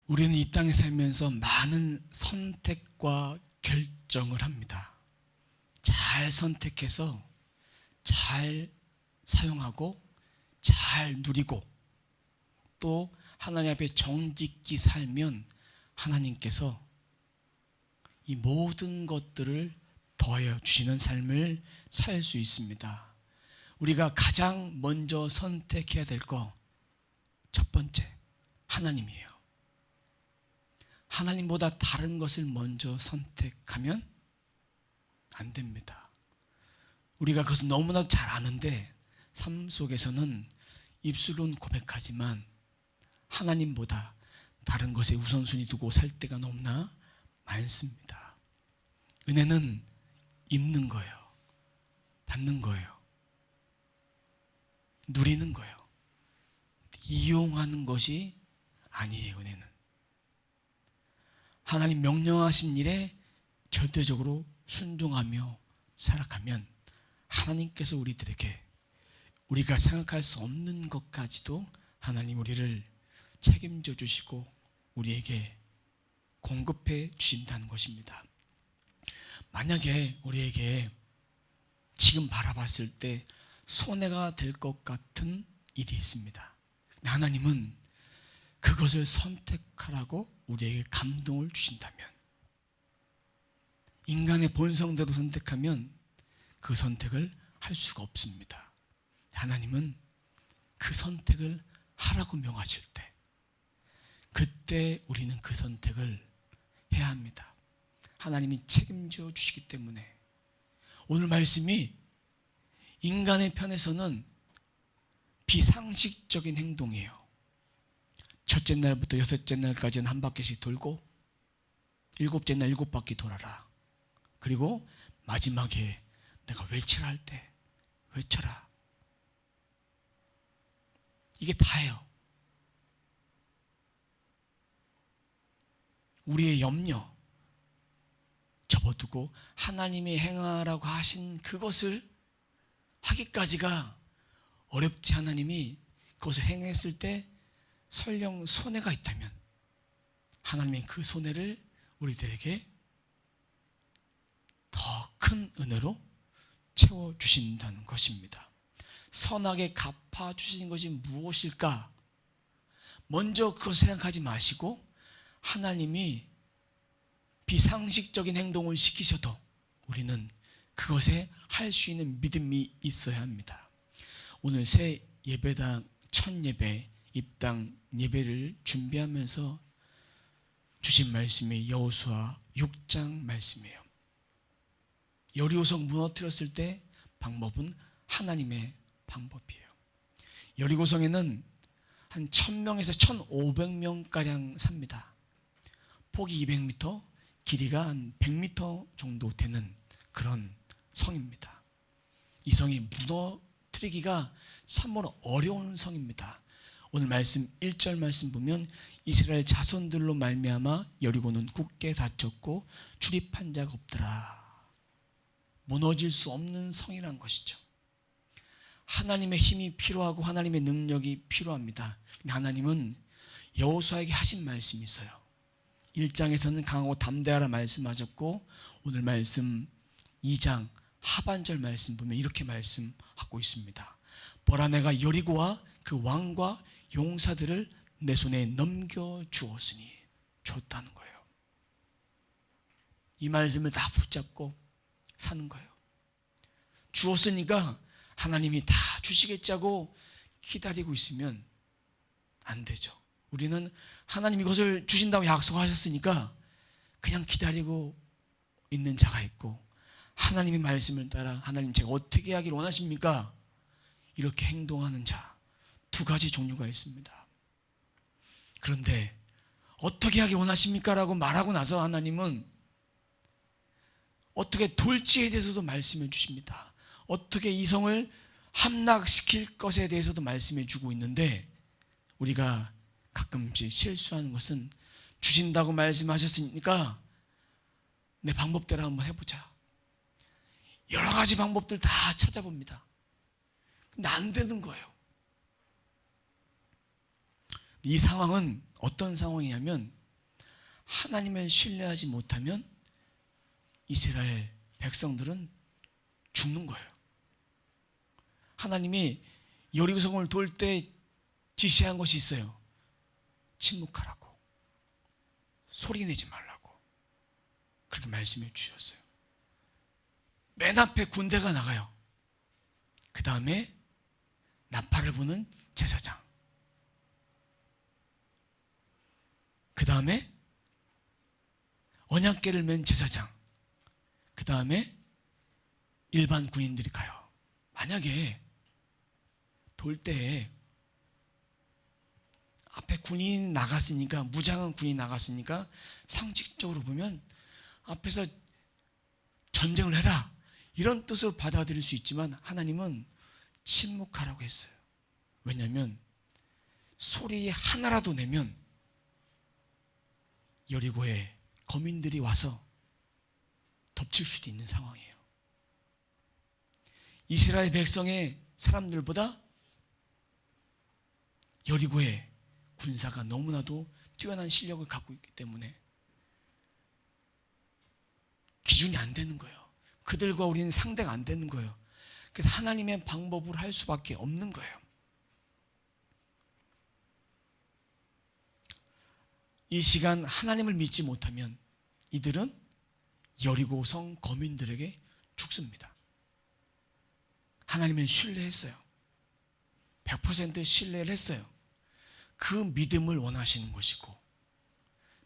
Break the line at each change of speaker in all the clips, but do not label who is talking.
우리는 이 땅에 살면서 많은 선택과 결정을 합니다. 잘 선택해서 잘 사용하고 잘 누리고 또 하나님 앞에 정직히 살면 하나님께서 이 모든 것들을 더하여 주시는 삶을 살 수 있습니다. 우리가 가장 먼저 선택해야 될 거 첫 번째, 하나님이에요. 하나님보다 다른 것을 먼저 선택하면 안 됩니다. 우리가 그것을 너무나 잘 아는데 삶 속에서는 입술은 고백하지만 하나님보다 다른 것에 우선순위 두고 살 때가 너무나 많습니다. 은혜는 입는 거예요. 받는 거예요. 누리는 거예요. 이용하는 것이 아니에요. 은혜는 하나님 명령하신 일에 절대적으로 순종하며 살아가면 하나님께서 우리들에게 우리가 생각할 수 없는 것까지도 하나님 우리를 책임져 주시고 우리에게 공급해 주신다는 것입니다. 만약에 우리에게 지금 바라봤을 때 손해가 될 것 같은 일이 있습니다. 하나님은 그것을 선택하라고 우리에게 감동을 주신다면, 인간의 본성대로 선택하면 그 선택을 할 수가 없습니다. 하나님은 그 선택을 하라고 명하실 때 그때 우리는 그 선택을 해야 합니다. 하나님이 책임져 주시기 때문에 오늘 말씀이 인간의 편에서는 비상식적인 행동이에요. 첫째 날부터 여섯째 날까지는 한 바퀴씩 돌고 일곱째 날 7바퀴 돌아라. 그리고 마지막에 내가 외치라 할 때 외쳐라. 이게 다예요. 우리의 염려 접어두고 하나님이 행하라고 하신 그것을 하기까지가 어렵지. 하나님이 그것을 행했을 때 설령 손해가 있다면 하나님이 그 손해를 우리들에게 더 큰 은혜로 채워주신다는 것입니다. 선하게 갚아주신 것이 무엇일까? 먼저 그것을 생각하지 마시고 하나님이 비상식적인 행동을 시키셔도 우리는 그것에 할 수 있는 믿음이 있어야 합니다. 오늘 새 예배당 첫 예배 입당 예배를 준비하면서 주신 말씀이 여호수아 6장 말씀이에요. 여리고성 무너뜨렸을 때 방법은 하나님의 방법이에요. 여리고성에는 한 1000명에서 1500명가량 삽니다. 폭이 200m, 길이가 한 100m 정도 되는 그런 성입니다. 이 성이 무너뜨리기가 참으로 어려운 성입니다. 오늘 말씀 1절 말씀 보면 이스라엘 자손들로 말미암아 여리고는 굳게 닫혔고 출입한 자가 없더라. 무너질 수 없는 성이란 것이죠. 하나님의 힘이 필요하고 하나님의 능력이 필요합니다. 근데 하나님은 여호수아에게 하신 말씀이 있어요. 1장에서는 강하고 담대하라 말씀하셨고 오늘 말씀 2장 하반절 말씀 보면 이렇게 말씀하고 있습니다. 보라 내가 여리고와 그 왕과 용사들을 내 손에 넘겨주었으니 줬다는 거예요. 이 말씀을 다 붙잡고 사는 거예요. 주었으니까 하나님이 다 주시겠지 하고 기다리고 있으면 안 되죠. 우리는 하나님이 이것을 주신다고 약속하셨으니까 그냥 기다리고 있는 자가 있고 하나님의 말씀을 따라 하나님 제가 어떻게 하길 원하십니까? 이렇게 행동하는 자 두 가지 종류가 있습니다. 그런데 어떻게 하길 원하십니까? 라고 말하고 나서 하나님은 어떻게 돌지에 대해서도 말씀해 주십니다. 어떻게 이 성을 함락시킬 것에 대해서도 말씀해 주고 있는데 우리가 가끔씩 실수하는 것은 주신다고 말씀하셨으니까 내 방법대로 한번 해보자. 여러 가지 방법들 다 찾아봅니다. 근데 안 되는 거예요. 이 상황은 어떤 상황이냐면 하나님을 신뢰하지 못하면 이스라엘 백성들은 죽는 거예요. 하나님이 여리고성을 돌 때 지시한 것이 있어요. 침묵하라고, 소리 내지 말라고 그렇게 말씀해 주셨어요. 맨 앞에 군대가 나가요. 그 다음에 나팔을 부는 제사장, 그 다음에 언약궤를 맨 제사장, 그 다음에 일반 군인들이 가요. 만약에 돌 때에 앞에 군인이 나갔으니까, 무장한 군인이 나갔으니까 상식적으로 보면 앞에서 전쟁을 해라 이런 뜻으로 받아들일 수 있지만 하나님은 침묵하라고 했어요. 왜냐하면 소리 하나라도 내면 여리고에 거민들이 와서 덮칠 수도 있는 상황이에요. 이스라엘 백성의 사람들보다 여리고의 군사가 너무나도 뛰어난 실력을 갖고 있기 때문에 기준이 안 되는 거예요. 그들과 우리는 상대가 안 되는 거예요. 그래서 하나님의 방법으로 할 수밖에 없는 거예요. 이 시간 하나님을 믿지 못하면 이들은 여리고성 거민들에게 죽습니다. 하나님은 신뢰했어요. 100% 신뢰를 했어요. 그 믿음을 원하시는 것이고,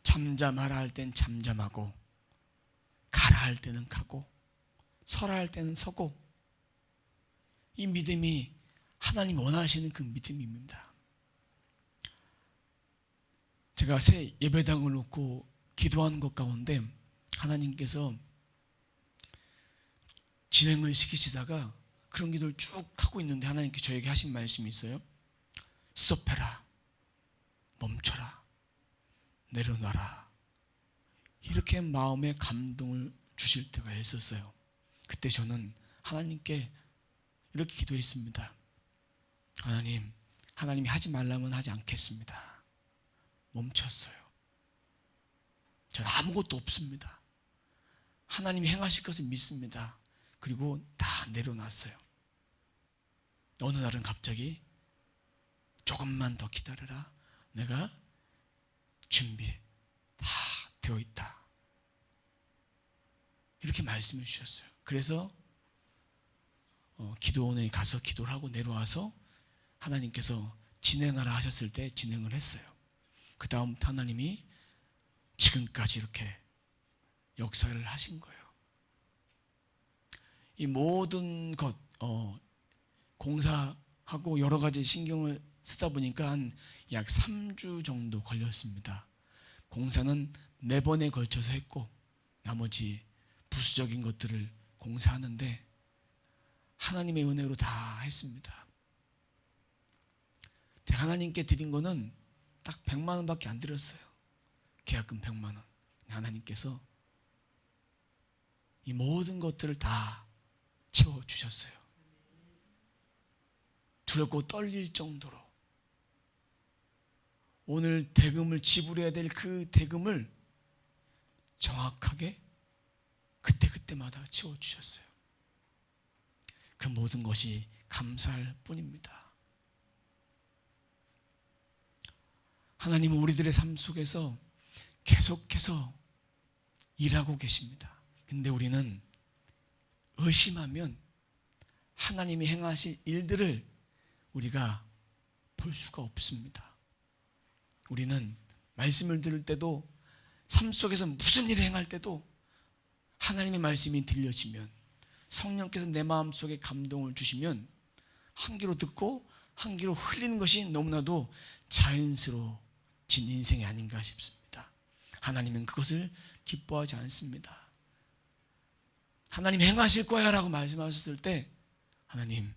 잠잠하라 할 땐 잠잠하고, 가라 할 때는 가고, 서라 할 때는 서고, 이 믿음이 하나님이 원하시는 그 믿음입니다. 제가 새 예배당을 놓고 기도하는 것 가운데 하나님께서 진행을 시키시다가 그런 기도를 쭉 하고 있는데 하나님께 저에게 하신 말씀이 있어요. 스톱해라, 멈춰라, 내려놔라. 이렇게 마음에 감동을 주실 때가 있었어요. 그때 저는 하나님께 이렇게 기도했습니다. 하나님이 하지 말라면 하지 않겠습니다. 멈췄어요. 저는 아무것도 없습니다. 하나님이 행하실 것을 믿습니다. 그리고 다 내려놨어요. 어느 날은 갑자기 조금만 더 기다려라. 내가 준비 다 되어 있다. 이렇게 말씀해 주셨어요. 그래서 기도원에 가서 기도를 하고 내려와서 하나님께서 진행하라 하셨을 때 진행을 했어요. 그 다음부터 하나님이 지금까지 이렇게 역사를 하신 거예요. 이 모든 것 공사하고 여러 가지 신경을 쓰다 보니까 한 약 3주 정도 걸렸습니다. 공사는 4번에 걸쳐서 했고 나머지 부수적인 것들을 공사하는데 하나님의 은혜로 다 했습니다. 제가 하나님께 드린 거는 딱 100만 원밖에 안 드렸어요. 계약금 100만 원. 하나님께서 이 모든 것들을 다 채워주셨어요. 두렵고 떨릴 정도로 오늘 대금을 지불해야 될 그 대금을 정확하게 그때마다 채워주셨어요. 그 모든 것이 감사할 뿐입니다. 하나님은 우리들의 삶 속에서 계속해서 일하고 계십니다. 근데 우리는 의심하면 하나님이 행하실 일들을 우리가 볼 수가 없습니다. 우리는 말씀을 들을 때도 삶 속에서 무슨 일을 행할 때도 하나님의 말씀이 들려지면 성령께서 내 마음속에 감동을 주시면 한 귀로 듣고 한 귀로 흘리는 것이 너무나도 자연스러워진 인생이 아닌가 싶습니다. 하나님은 그것을 기뻐하지 않습니다. 하나님 행하실 거야 라고 말씀하셨을 때 하나님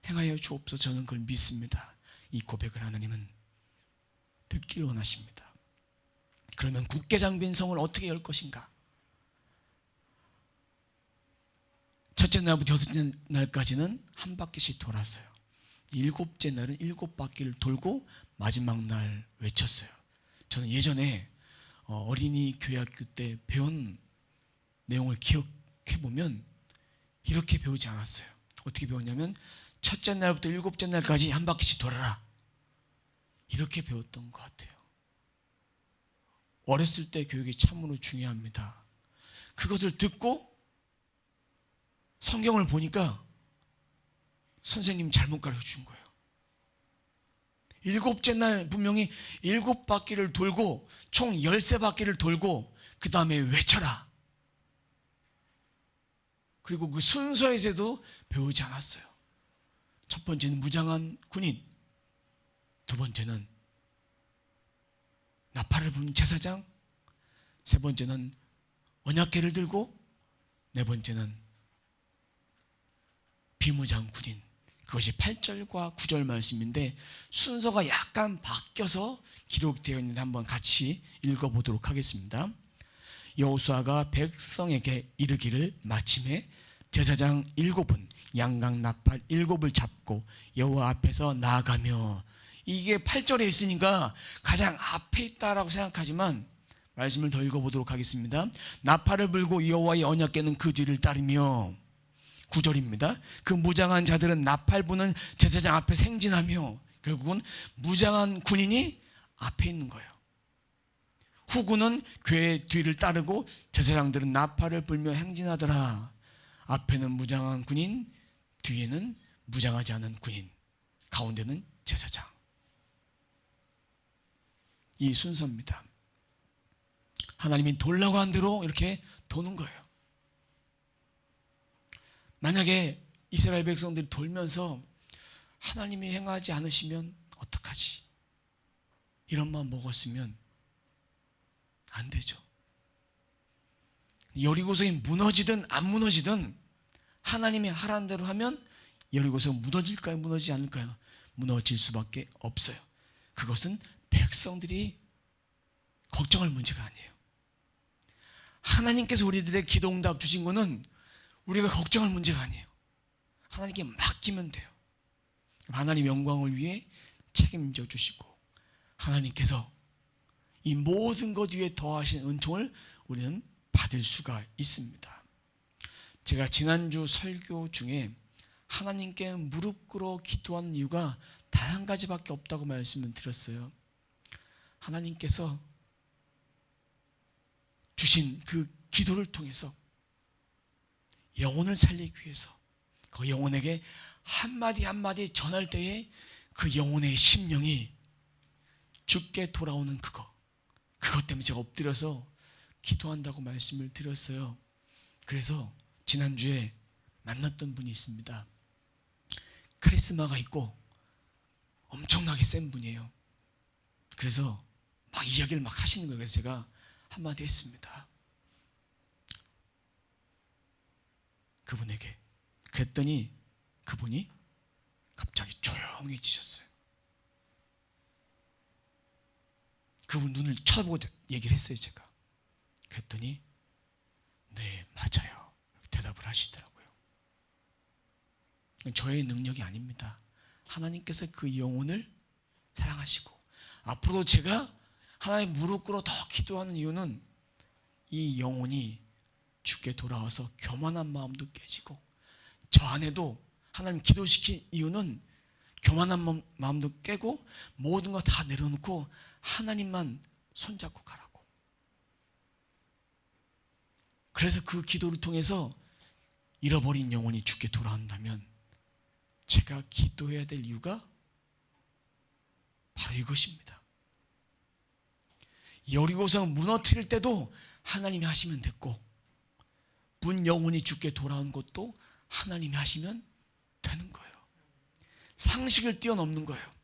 행하여 주옵소서. 저는 그걸 믿습니다. 이 고백을 하나님은 듣길 원하십니다. 그러면 굳게 잠긴 성을 어떻게 열 것인가? 첫째 날부터 여섯째 날까지는 한 바퀴씩 돌았어요. 7째 날은 7바퀴를 돌고 마지막 날 외쳤어요. 저는 예전에 어린이 교회학교 때 배운 내용을 기억해보면 이렇게 배우지 않았어요. 어떻게 배웠냐면 첫째 날부터 일곱째 날까지 한 바퀴씩 돌아라, 이렇게 배웠던 것 같아요. 어렸을 때 교육이 참으로 중요합니다. 그것을 듣고 성경을 보니까 선생님이 잘못 가르쳐준 거예요. 일곱째 날 분명히 7바퀴를 돌고 총 13바퀴를 돌고 그 다음에 외쳐라. 그리고 그 순서에서도 배우지 않았어요. 첫 번째는 무장한 군인, 두 번째는 나팔을 부는 제사장, 세 번째는 언약궤를 들고, 네 번째는 비무장 군인. 그것이 8절과 9절 말씀인데 순서가 약간 바뀌어서 기록되어 있는데 한번 같이 읽어보도록 하겠습니다. 여호수아가 백성에게 이르기를 마침에 제사장 7은 양각 나팔 7을 잡고 여호와 앞에서 나아가며, 이게 8절에 있으니까 가장 앞에 있다라고 생각하지만 말씀을 더 읽어보도록 하겠습니다. 나팔을 불고 여호와의 언약궤는 그 뒤를 따르며, 9절입니다. 그 무장한 자들은 나팔 부는 제사장 앞에 행진하며, 결국은 무장한 군인이 앞에 있는 거예요. 후군은 교회 뒤를 따르고 제사장들은 나팔을 불며 행진하더라. 앞에는 무장한 군인, 뒤에는 무장하지 않은 군인, 가운데는 제사장. 이 순서입니다. 하나님이 돌라고 한 대로 이렇게 도는 거예요. 만약에 이스라엘 백성들이 돌면서 하나님이 행하지 않으시면 어떡하지? 이런 마음 먹었으면 안 되죠. 여리고성이 무너지든 안 무너지든 하나님이 하라는 대로 하면 여리고성 무너질까요? 무너지지 않을까요? 무너질 수밖에 없어요. 그것은 백성들이 걱정할 문제가 아니에요. 하나님께서 우리들의 기도응답 주신 거는 우리가 걱정할 문제가 아니에요. 하나님께 맡기면 돼요. 하나님 영광을 위해 책임져 주시고 하나님께서 이 모든 것 위에 더하신 은총을 우리는 받을 수가 있습니다. 제가 지난주 설교 중에 하나님께 무릎 꿇어 기도하는 이유가 단 한 가지밖에 없다고 말씀을 드렸어요. 하나님께서 주신 그 기도를 통해서 영혼을 살리기 위해서 그 영혼에게 한마디 한마디 전할 때에 그 영혼의 심령이 죽게 돌아오는 그것 때문에 제가 엎드려서 기도한다고 말씀을 드렸어요. 그래서 지난주에 만났던 분이 있습니다. 카리스마가 있고 엄청나게 센 분이에요. 그래서 막 이야기를 막 하시는 거예요. 그래서 제가 한마디 했습니다. 그분에게. 그랬더니 그분이 갑자기 조용해지셨어요. 그분 눈을 쳐다보고 얘기를 했어요. 제가. 그랬더니 네, 맞아요, 대답을 하시더라고요. 저의 능력이 아닙니다. 하나님께서 그 영혼을 사랑하시고, 앞으로도 제가 하나님 무릎 꿇어 더 기도하는 이유는 이 영혼이 주께 돌아와서 교만한 마음도 깨지고, 저 안에도 하나님 기도시킨 이유는 교만한 마음도 깨고 모든 거 다 내려놓고 하나님만 손잡고 가라고. 그래서 그 기도를 통해서 잃어버린 영혼이 주께 돌아온다면 제가 기도해야 될 이유가 바로 이것입니다. 여리고성 무너뜨릴 때도 하나님이 하시면 됐고, 문 영혼이 주께 돌아온 것도 하나님이 하시면 되는 거예요. 상식을 뛰어넘는 거예요.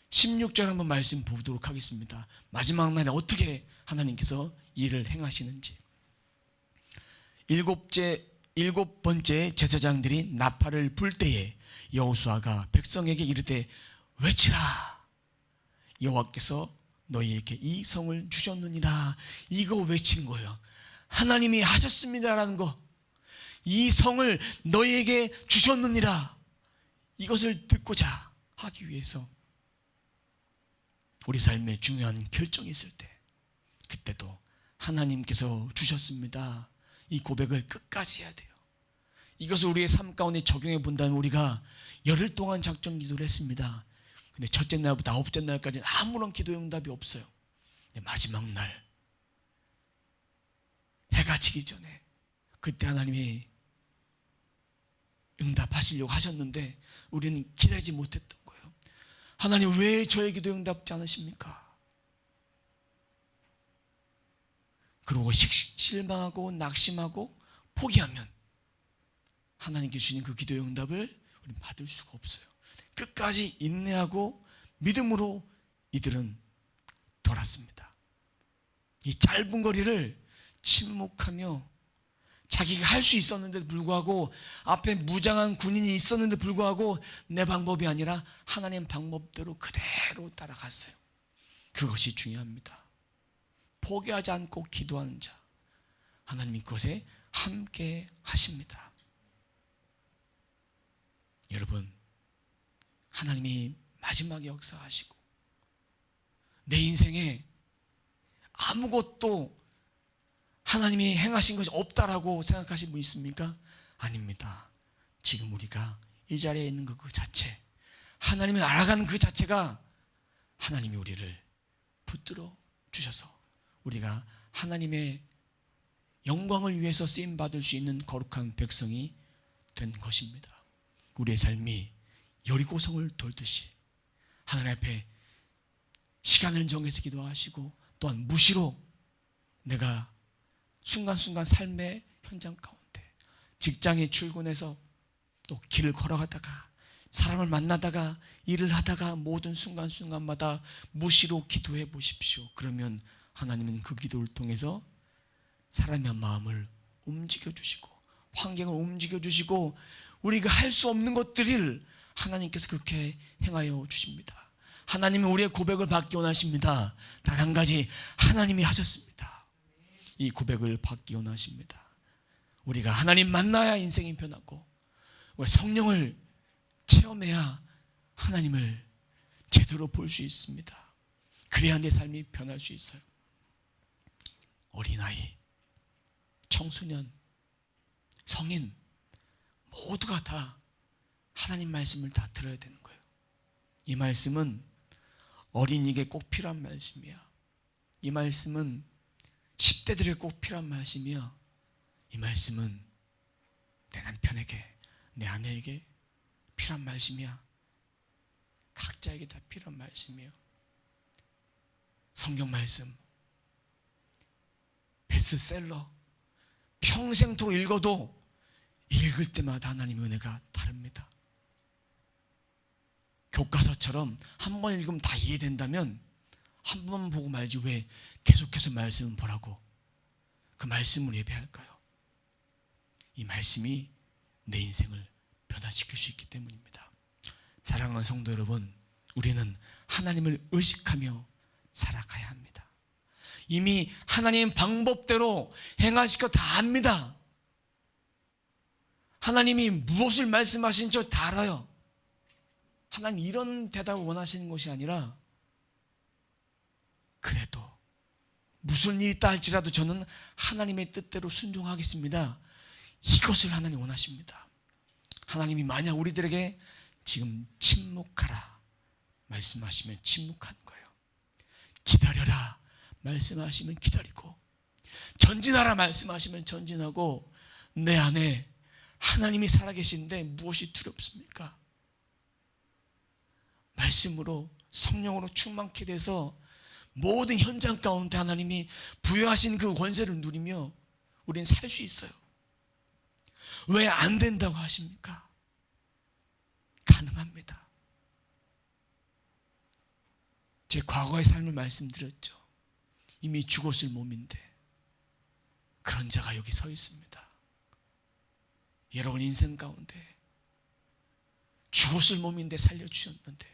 16절 한번 말씀 보도록 하겠습니다. 마지막 날에 어떻게 하나님께서 일을 행하시는지. 일곱 번째 제사장들이 나팔을 불 때에 여호수아가 백성에게 이르되 외치라. 여호와께서 너희에게 이 성을 주셨느니라. 이거 외친 거예요. 하나님이 하셨습니다라는 거. 이 성을 너희에게 주셨느니라. 이것을 듣고자 하기 위해서 우리 삶에 중요한 결정이 있을 때, 그때도 하나님께서 주셨습니다. 이 고백을 끝까지 해야 돼요. 이것을 우리의 삶 가운데 적용해 본다면 우리가 열흘 동안 작정 기도를 했습니다. 근데 첫째 날부터 아홉째 날까지는 아무런 기도 응답이 없어요. 근데 마지막 날 해가 지기 전에 그때 하나님이 응답하시려고 하셨는데 우리는 기다리지 못했던 거예요. 하나님, 왜 저의 기도 응답지 않으십니까? 그러고 실망하고 낙심하고 포기하면 하나님께 주신 그 기도의 응답을 우리는 받을 수가 없어요. 끝까지 인내하고 믿음으로 이들은 돌았습니다. 이 짧은 거리를 침묵하며 자기가 할 수 있었는데도 불구하고, 앞에 무장한 군인이 있었는데도 불구하고 내 방법이 아니라 하나님 방법대로 그대로 따라갔어요. 그것이 중요합니다. 포기하지 않고 기도하는 자, 하나님이 그것에 함께 하십니다. 여러분, 하나님이 마지막에 역사하시고 내 인생에 아무것도 하나님이 행하신 것이 없다라고 생각하신 분 있습니까? 아닙니다. 지금 우리가 이 자리에 있는 그 자체, 하나님을 알아가는 그 자체가 하나님이 우리를 붙들어 주셔서 우리가 하나님의 영광을 위해서 쓰임받을 수 있는 거룩한 백성이 된 것입니다. 우리의 삶이 여리고성을 돌듯이 하나님 앞에 시간을 정해서 기도하시고, 또한 무시로 내가 순간순간 삶의 현장 가운데 직장에 출근해서 또 길을 걸어가다가 사람을 만나다가 일을 하다가 모든 순간순간마다 무시로 기도해 보십시오. 그러면 하나님은 그 기도를 통해서 사람의 마음을 움직여 주시고 환경을 움직여 주시고 우리가 할 수 없는 것들을 하나님께서 그렇게 행하여 주십니다. 하나님은 우리의 고백을 받기 원하십니다. 단 한 가지, 하나님이 하셨습니다. 이 고백을 받기 원하십니다. 우리가 하나님 만나야 인생이 변하고 우리가 성령을 체험해야 하나님을 제대로 볼 수 있습니다. 그래야 내 삶이 변할 수 있어요. 어린아이, 청소년, 성인 모두가 다 하나님 말씀을 다 들어야 되는 거예요. 이 말씀은 어린이에게 꼭 필요한 말씀이야. 이 말씀은 10대들에게 꼭 필요한 말씀이야. 이 말씀은 내 남편에게, 내 아내에게 필요한 말씀이야. 각자에게 다 필요한 말씀이에요. 성경 말씀 베스트셀러, 평생토록 읽어도 읽을 때마다 하나님의 은혜가 다릅니다. 교과서처럼 한 번 읽으면 다 이해된다면 한 번 보고 말지 왜 계속해서 말씀을 보라고 그 말씀을 예배할까요? 이 말씀이 내 인생을 변화시킬 수 있기 때문입니다. 사랑하는 성도 여러분, 우리는 하나님을 의식하며 살아가야 합니다. 이미 하나님 방법대로 행하실 거 다 압니다. 하나님이 무엇을 말씀하신 줄 다 알아요. 하나님 이런 대답을 원하시는 것이 아니라, 그래도 무슨 일이 있다 할지라도 저는 하나님의 뜻대로 순종하겠습니다. 이것을 하나님 원하십니다. 하나님이 만약 우리들에게 지금 침묵하라 말씀하시면 침묵하는 거예요. 기다려라 말씀하시면 기다리고, 전진하라 말씀하시면 전진하고, 내 안에 하나님이 살아계신데 무엇이 두렵습니까? 말씀으로 성령으로 충만케 돼서 모든 현장 가운데 하나님이 부여하신 그 권세를 누리며 우리는 살 수 있어요. 왜 안 된다고 하십니까? 가능합니다. 제 과거의 삶을 말씀드렸죠. 이미 죽었을 몸인데 그런 자가 여기 서 있습니다. 여러분 인생 가운데 죽었을 몸인데 살려주셨는데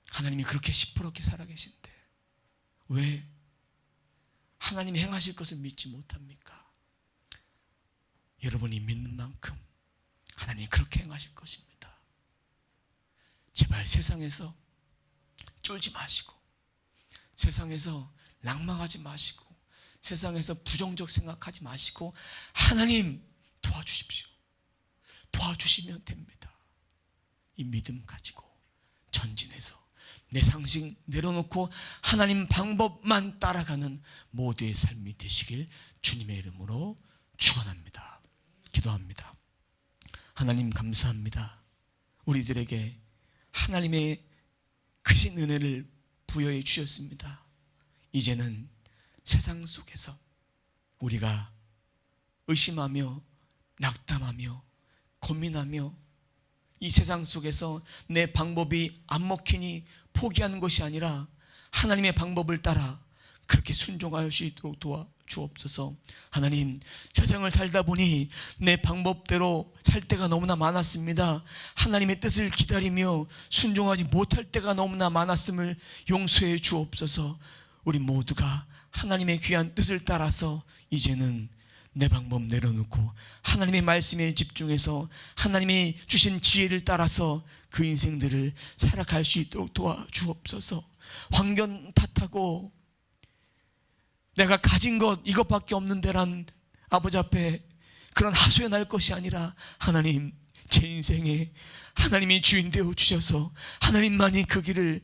하나님이 그렇게 시퍼렇게 살아계신데 왜 하나님이 행하실 것을 믿지 못합니까? 여러분이 믿는 만큼 하나님이 그렇게 행하실 것입니다. 제발 세상에서 쫄지 마시고, 세상에서 낭망하지 마시고, 세상에서 부정적 생각하지 마시고 하나님 도와주십시오. 도와주시면 됩니다. 이 믿음 가지고 전진해서 내 상식 내려놓고 하나님 방법만 따라가는 모두의 삶이 되시길 주님의 이름으로 축원합니다. 기도합니다. 하나님 감사합니다. 우리들에게 하나님의 크신 은혜를 부여해 주셨습니다. 이제는 세상 속에서 우리가 의심하며 낙담하며 고민하며 이 세상 속에서 내 방법이 안 먹히니 포기하는 것이 아니라 하나님의 방법을 따라 그렇게 순종할 수 있도록 도와주옵소서. 하나님, 세상을 살다 보니 내 방법대로 살 때가 너무나 많았습니다. 하나님의 뜻을 기다리며 순종하지 못할 때가 너무나 많았음을 용서해 주옵소서. 우리 모두가 하나님의 귀한 뜻을 따라서 이제는 내 방법 내려놓고 하나님의 말씀에 집중해서 하나님이 주신 지혜를 따라서 그 인생들을 살아갈 수 있도록 도와주옵소서. 환경 탓하고 내가 가진 것 이것밖에 없는데란 아버지 앞에 그런 하소연할 것이 아니라 하나님, 제 인생에 하나님이 주인 되어 주셔서 하나님만이 그 길을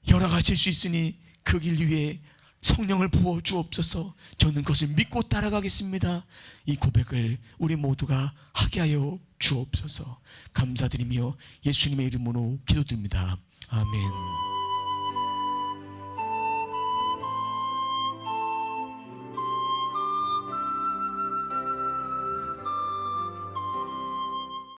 열어가실 수 있으니 그 길 위에 성령을 부어 주옵소서. 저는 그것을 믿고 따라가겠습니다. 이 고백을 우리 모두가 하게 하여 주옵소서. 감사드리며 예수님의 이름으로 기도드립니다. 아멘.